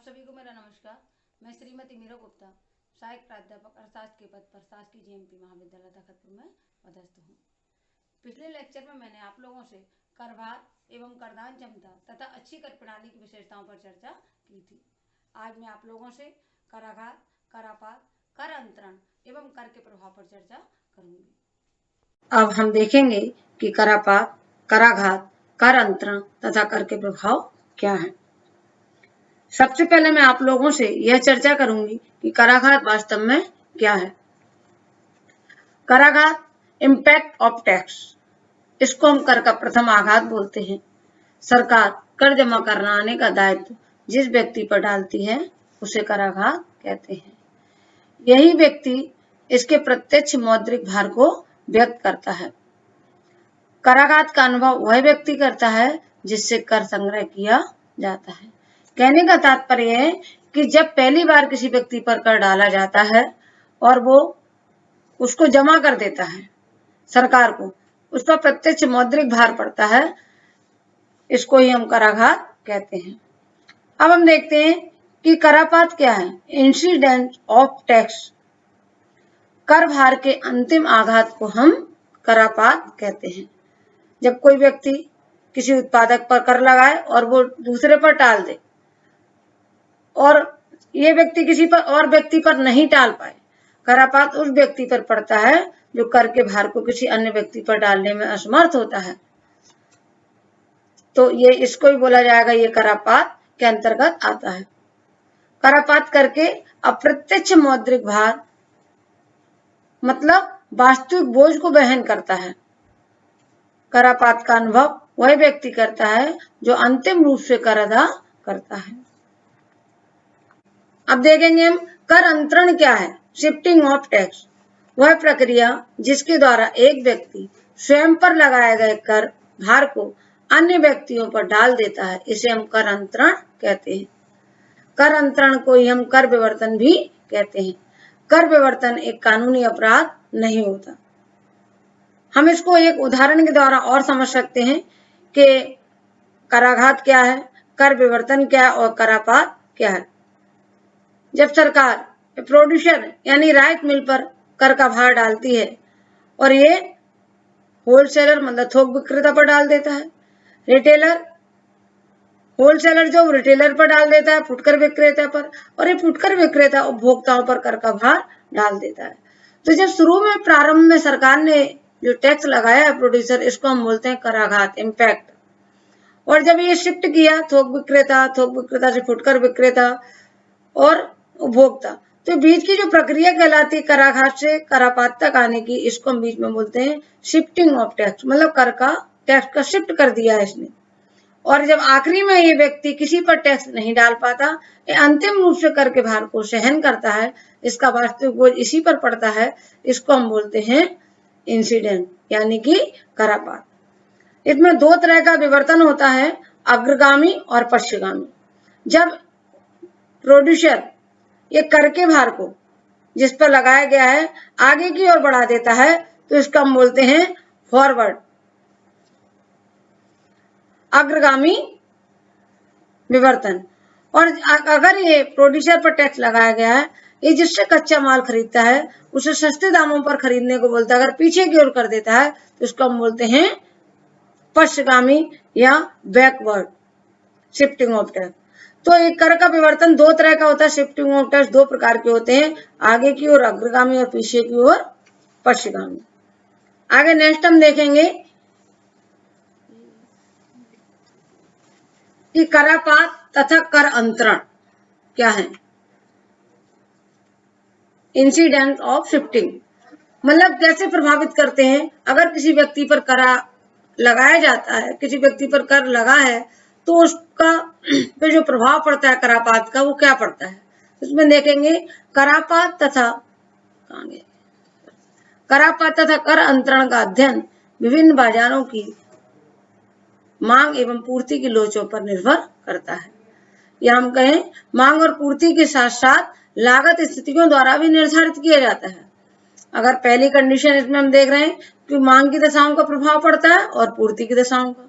सभी को मेरा नमस्कार। मैं श्रीमती मीरा गुप्ता, सहायक प्राध्यापक अर्थशास्त्र के पद पर शासकीय जेएमपी महाविद्यालय तखतपुर में पदस्थ हूँ। पिछले लेक्चर में मैंने आप लोगों से कर भार एवं करदान क्षमता तथा अच्छी कर प्रणाली की विशेषताओं पर चर्चा की थी। आज मैं आप लोगों से कराघात, करापात, कर अंतरण एवं कर के प्रभाव पर चर्चा करूंगी। अब हम देखेंगे कि करापात, कराघात, कर अंतरण तथा कर के प्रभाव क्या है। सबसे पहले मैं आप लोगों से यह चर्चा करूंगी कि कराघात वास्तव में क्या है। कराघात इम्पैक्ट ऑफ टैक्स, इसको हम कर का प्रथम आघात बोलते हैं। सरकार कर जमा कराने का दायित्व जिस व्यक्ति पर डालती है उसे कराघात कहते हैं। यही व्यक्ति इसके प्रत्यक्ष मौद्रिक भार को व्यक्त करता है। कराघात का अनुभव वह व्यक्ति करता है जिससे कर संग्रह किया जाता है। कहने का तात्पर्य है कि जब पहली बार किसी व्यक्ति पर कर डाला जाता है और वो उसको जमा कर देता है, सरकार को उस पर प्रत्यक्ष मौद्रिक भार पड़ता है, इसको ही हम कराघात कहते हैं। अब हम देखते हैं कि करापात क्या है। इंसिडेंट ऑफ टैक्स, कर भार के अंतिम आघात को हम करापात कहते हैं। जब कोई व्यक्ति किसी उत्पादक पर कर लगाए और वो दूसरे पर टाल दे और ये व्यक्ति किसी पर और व्यक्ति पर नहीं टाल पाए, करापात उस व्यक्ति पर पड़ता है जो कर के भार को किसी अन्य व्यक्ति पर डालने में असमर्थ होता है। तो ये इसको ही बोला जाएगा, ये करापात के अंतर्गत आता है। करापात करके अप्रत्यक्ष मौद्रिक भार मतलब वास्तविक बोझ को वहन करता है। करापात का अनुभव वह व्यक्ति करता है जो अंतिम रूप से कर अदा करता है। अब देखेंगे हम कर अंतरण क्या है। शिफ्टिंग ऑफ टैक्स, वह प्रक्रिया जिसके द्वारा एक व्यक्ति स्वयं पर लगाए गए कर भार को अन्य व्यक्तियों पर डाल देता है, इसे हम कर अंतरण कहते हैं। कर अंतरण को ही हम कर विवर्तन भी कहते हैं। कर विवर्तन एक कानूनी अपराध नहीं होता। हम इसको एक उदाहरण के द्वारा और समझ सकते हैं कि कराघात क्या है, कर विवर्तन क्या है और करापात क्या है। जब सरकार प्रोड्यूसर यानी राइस मिल पर कर का भार डालती है और ये होलसेलर मतलब थोक विक्रेता पर डाल देता है, रिटेलर होलसेलर जो रिटेलर पर डाल देता है, फुटकर विक्रेता पर, और ये फुटकर विक्रेता उपभोक्ताओं पर कर का भार डाल देता है। तो जब शुरू में प्रारंभ में सरकार ने जो टैक्स लगाया है प्रोड्यूसर, इसको हम बोलते हैं कराघात, इम्पैक्ट। और जब ये शिफ्ट किया थोक विक्रेता से फुटकर विक्रेता और उपभोक्ता, तो बीच की जो प्रक्रिया कहलाती है कराघात से करापात तक आने की, इसको हम बीच में बोलते हैं शिफ्टिंग ऑफ टैक्स, मतलब कर का टैक्स का शिफ्ट कर दिया है इसने। और जब आखिरी में ये व्यक्ति किसी पर टैक्स नहीं डाल पाता, ये अंतिम रूप से कर के भार को सहन करता है, इसका वास्तविक बोझ इसी पर पड़ता है, इसको हम बोलते हैं इंसिडेंट यानी कि करापात। इसमें दो तरह का विवर्तन होता है, अग्रगामी और पश्चगामी। जब प्रोड्यूसर ये कर के भार को जिस पर लगाया गया है आगे की ओर बढ़ा देता है, तो इसका हम बोलते हैं फॉरवर्ड, अग्रगामी विवर्तन। और अगर ये प्रोड्यूसर पर टैक्स लगाया गया है, ये जिससे कच्चा माल खरीदता है उसे सस्ते दामों पर खरीदने को बोलता है। अगर पीछे की ओर कर देता है तो इसको हम बोलते हैं पश्चगामी या बैकवर्ड, शिफ्टिंग ऑफ टैक्स। तो एक कर का विवर्तन दो तरह का होता है, शिफ्टिंग ऑफ टैक्स दो प्रकार के होते हैं, आगे की ओर अग्रगामी और पीछे की ओर पश्चगामी। आगे नेक्स्ट हम देखेंगे कि करापात तथा कर अंतरण क्या है। इंसिडेंट ऑफ शिफ्टिंग मतलब कैसे प्रभावित करते हैं। अगर किसी व्यक्ति पर करा लगाया जाता है, किसी व्यक्ति पर कर लगा है, तो उसका पे जो प्रभाव पड़ता है करापात का, वो क्या पड़ता है, उसमें देखेंगे करापात तथा कर अंतरण का अध्ययन विभिन्न बाजारों की मांग एवं पूर्ति की लोचों पर निर्भर करता है, या हम कहें मांग और पूर्ति के साथ साथ लागत स्थितियों द्वारा भी निर्धारित किया जाता है। अगर पहली कंडीशन इसमें हम देख रहे हैं कि मांग की दशाओं का प्रभाव पड़ता है और पूर्ति की दशाओं का।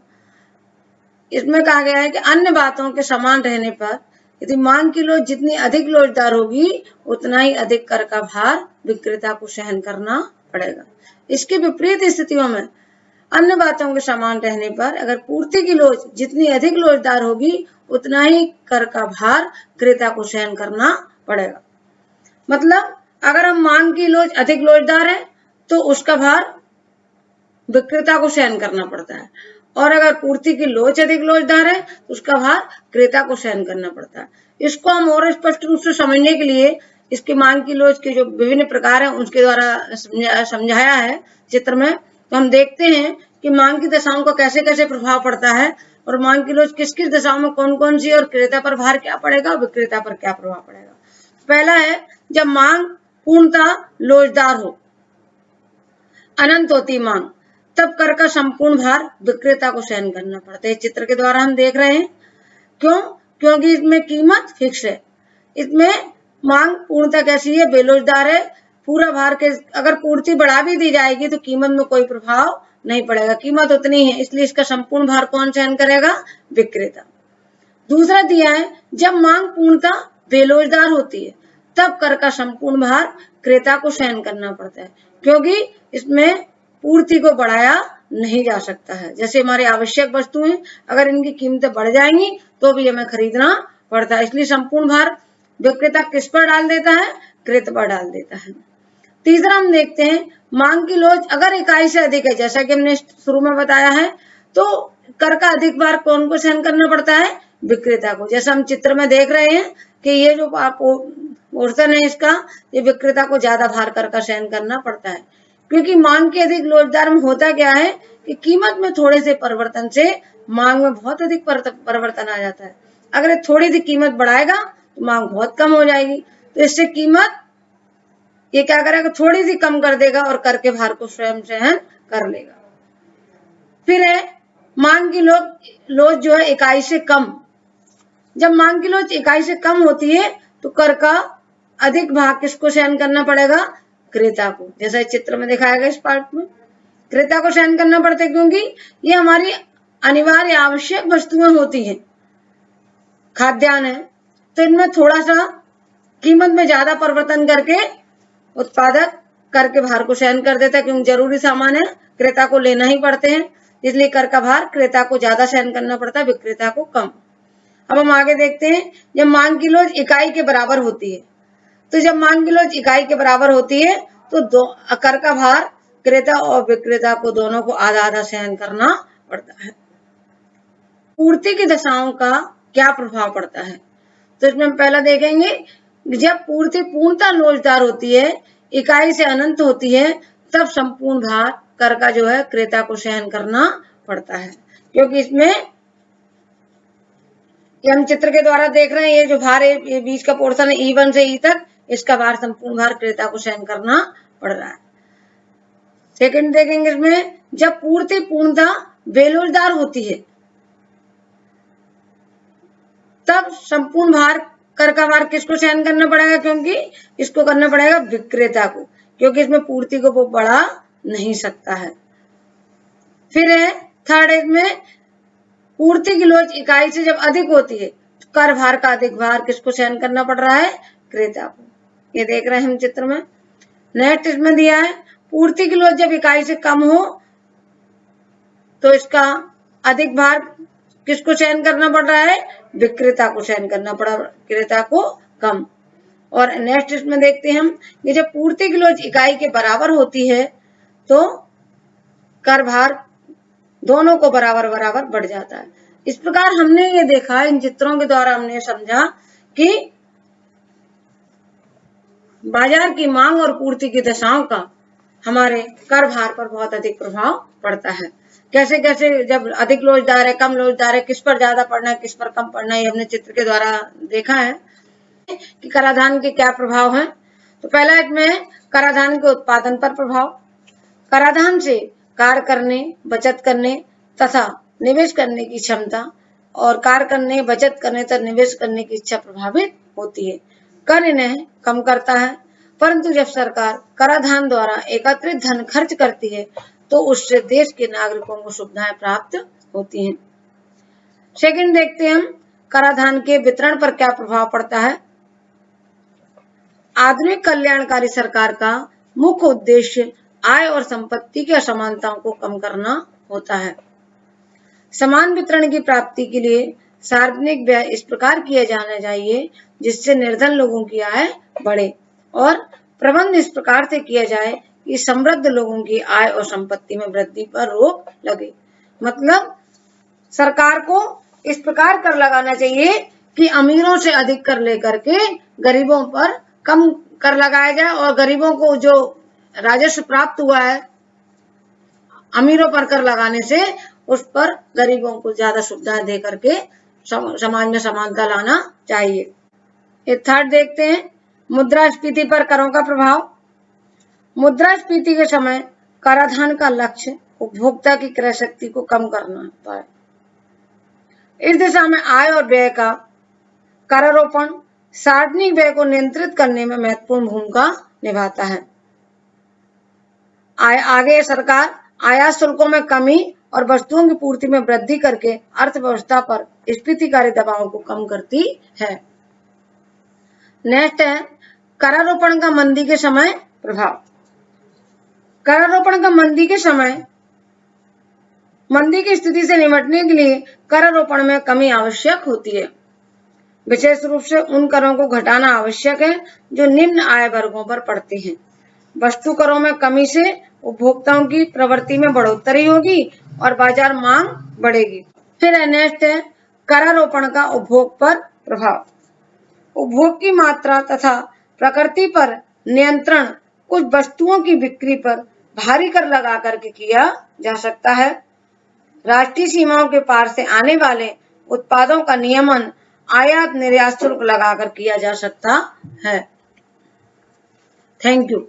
इसमें कहा गया है कि अन्य बातों के समान रहने पर यदि मांग की लोच जितनी अधिक लोचदार होगी उतना ही अधिक कर का भार विक्रेता को सहन करना पड़ेगा। इसके विपरीत स्थितियों में अन्य बातों के समान रहने पर अगर पूर्ति की लोच जितनी अधिक लोचदार होगी उतना ही कर का भार क्रेता को सहन करना पड़ेगा। मतलब अगर हम मांग की लोच अधिक लोचदार है तो उसका भार विक्रेता को सहन करना पड़ता है, और अगर पूर्ति की लोच अधिक लोचदार है तो उसका भार क्रेता को सहन करना पड़ता है। इसको हम और स्पष्ट रूप से समझने के लिए इसकी मांग की लोच के जो विभिन्न प्रकार हैं उसके द्वारा समझाया है चित्र में। तो हम देखते हैं कि मांग की दशाओं का कैसे कैसे प्रभाव पड़ता है और मांग की लोच किस किस दशाओं में कौन कौन सी, और क्रेता पर भार क्या पड़ेगा, विक्रेता पर क्या प्रभाव पड़ेगा। पहला है जब मांग पूर्णतः लोचदार हो, अनंत होती मांग, तब कर का संपूर्ण भार विक्रेता को सहन करना पड़ता है। चित्र के द्वारा हम देख रहे हैं। क्यों? क्योंकि इसमें कीमत फिक्स है। इसमें मांग पूर्णतः कैसी है, बेलोचदार है। पूरा भार के अगर पूर्ति बढ़ा भी दी जाएगी तो कीमत में कोई प्रभाव नहीं पड़ेगा, कीमत उतनी है, इसलिए इसका संपूर्ण भार कौन सहन करेगा, विक्रेता। दूसरा दिया है जब मांग पूर्णतः बेलोचदार होती है तब कर का संपूर्ण भार क्रेता को सहन करना पड़ता है, क्योंकि इसमें पूर्ति को बढ़ाया नहीं जा सकता है। जैसे हमारी आवश्यक वस्तुएं अगर इनकी कीमतें बढ़ जाएंगी तो भी हमें खरीदना पड़ता है, इसलिए संपूर्ण भार विक्रेता किस पर डाल देता है, क्रेता पर डाल देता है। तीसरा हम देखते हैं मांग की लोच अगर इकाई से अधिक है, जैसा कि हमने शुरू में बताया है, तो कर का अधिक भार कौन को सहन करना पड़ता है, विक्रेता को। जैसा हम चित्र में देख रहे हैं कि ये जो पोर्शन है इसका, ये विक्रेता को ज्यादा भार कर का सहन करना पड़ता है, क्योंकि मांग के अधिक लोचदार में होता क्या है कि कीमत में थोड़े से परिवर्तन से मांग में बहुत अधिक परिवर्तन आ जाता है। अगर थोड़ी सी कीमत बढ़ाएगा तो मांग बहुत कम हो जाएगी, तो इससे कीमत ये क्या करेगा, थोड़ी सी कम कर देगा और कर के भार को स्वयं सहन कर लेगा। फिर है मांग की लोच जो है इकाई से कम। जब मांग की लोच इकाई से कम होती है तो कर का अधिक भाग किसको सहन करना पड़ेगा, क्रेता को। जैसा चित्र में दिखाया गया इस पार्ट में क्रेता को सहन करना पड़ता है, क्योंकि ये हमारी अनिवार्य आवश्यक वस्तुएं होती हैं, खाद्यान्न है, तो इनमें थोड़ा सा कीमत में ज्यादा परिवर्तन करके उत्पादक कर के भार को सहन कर देता है, क्योंकि जरूरी सामान है, क्रेता को लेना ही पड़ते हैं, इसलिए कर का भार क्रेता को ज्यादा सहन करना पड़ता है, विक्रेता को कम। अब हम आगे देखते हैं जब मांग की लोच इकाई के बराबर होती है, तो जब मांग की लोच इकाई के बराबर होती है तो कर का भार क्रेता और विक्रेता को दोनों को आधा आधा सहन करना पड़ता है। पूर्ति की दशाओं का क्या प्रभाव पड़ता है, तो इसमें हम पहला देखेंगे जब पूर्ति पूर्णतः लोचदार होती है, इकाई से अनंत होती है, तब संपूर्ण भार कर का जो है क्रेता को सहन करना पड़ता है, क्योंकि इसमें ये हम चित्र के द्वारा देख रहे हैं, ये जो भार है ये बीच का पोर्शन है E1 से E तक, इसका भार संपूर्ण भार क्रेता को सहन करना पड़ रहा है। सेकंड देखेंगे इसमें जब पूर्ति पूर्णतः बेलोचदार होती है तब संपूर्ण भार कर का भार किसको सहन करना पड़ेगा, क्योंकि इसको करना पड़ेगा विक्रेता को, क्योंकि इसमें पूर्ति को वो बढ़ा नहीं सकता है। फिर है थर्ड इसमें पूर्ति की लोच इकाई से जब अधिक होती है तो कर भार का अधिक भार किसको सहन करना पड़ रहा है, क्रेता को। ये देख रहे हैं हम चित्र में। नेक्स्ट इसमें दिया है पूर्ति की लोच जब इकाई से कम हो तो इसका अधिक भार किसको सहन करना पड़ रहा है, विक्रेता को सहन करना पड़ा, क्रेता को कम। और नेक्स्ट इसमें देखते हैं हम कि जब पूर्ति की लोच इकाई के बराबर होती है तो कर भार दोनों को बराबर बराबर बढ़ जाता है। इस प्रकार हमने ये देखा, इन चित्रों के द्वारा हमने समझा कि बाजार की मांग और पूर्ति की दशाओं का हमारे कर भार पर बहुत अधिक प्रभाव पड़ता है। कैसे कैसे जब अधिक लोचदार है, कम लोचदार है, किस पर ज्यादा पड़ना है, किस पर कम पड़ना है, ये हमने चित्र के द्वारा देखा है कि कराधान के क्या प्रभाव हैं। तो पहला इसमें कराधान के उत्पादन पर प्रभाव। कराधान से कार्य करने, बचत करने तथा निवेश करने की क्षमता और कार्य करने, बचत करने तथा निवेश करने की इच्छा प्रभावित होती है। कर इन्हें कम करता है, परंतु जब सरकार कराधान द्वारा एकत्रित धन खर्च करती है तो उससे देश के नागरिकों को सुविधाएं प्राप्त होती हैं। सेकंड देखते हैं हम कराधान के वितरण पर क्या प्रभाव पड़ता है? आधुनिक कल्याणकारी सरकार का मुख्य उद्देश्य आय और संपत्ति की असमानताओं को कम करना होता है। समान वितरण की प्राप्ति के लिए सार्वजनिक व्यय इस प्रकार किया जाना चाहिए जिससे निर्धन लोगों की आय बढ़े और प्रबंध इस प्रकार से किया जाए कि समृद्ध लोगों की आय और संपत्ति में वृद्धि पर रोक लगे। मतलब सरकार को इस प्रकार कर लगाना चाहिए कि अमीरों से अधिक कर लेकर के गरीबों पर कम कर लगाया जाए और गरीबों को जो राजस्व प्राप्त हुआ है अमीरों पर कर लगाने से उस पर गरीबों को ज्यादा सुविधा दे करके समाज में समानता लाना चाहिए। ये थर्ड देखते हैं, मुद्रास्फीति पर करों का प्रभाव। मुद्रास्फीति के समय कराधान का लक्ष्य उपभोक्ता की क्रय शक्ति को कम करना होता है। इस दिशा में आय और व्यय का करारोपण सार्वजनिक व्यय को नियंत्रित करने में महत्वपूर्ण भूमिका निभाता है। आगे सरकार आयात शुल्कों में कमी और वस्तुओं की पूर्ति में वृद्धि करके अर्थव्यवस्था पर स्फीतिकारी दबाव को कम करती है। नेक्स्ट है करारोपण का मंदी के समय प्रभाव। करारोपण का मंदी के समय मंदी की स्थिति से निपटने के लिए करारोपण में कमी आवश्यक होती है। विशेष रूप से उन करों को घटाना आवश्यक है जो निम्न आय वर्गों पर पड़ते हैं। वस्तु करों में कमी से उपभोक्ताओं की प्रवृत्ति में बढ़ोतरी होगी और बाजार मांग बढ़ेगी। फिर नेक्स्ट है करारोपण का उपभोग पर प्रभाव। उपभोग की मात्रा तथा प्रकृति पर नियंत्रण कुछ वस्तुओं की बिक्री पर भारी कर लगा करके किया जा सकता है। राष्ट्रीय सीमाओं के पार से आने वाले उत्पादों का नियमन आयात निर्यात शुल्क लगाकर किया जा सकता है। Thank you.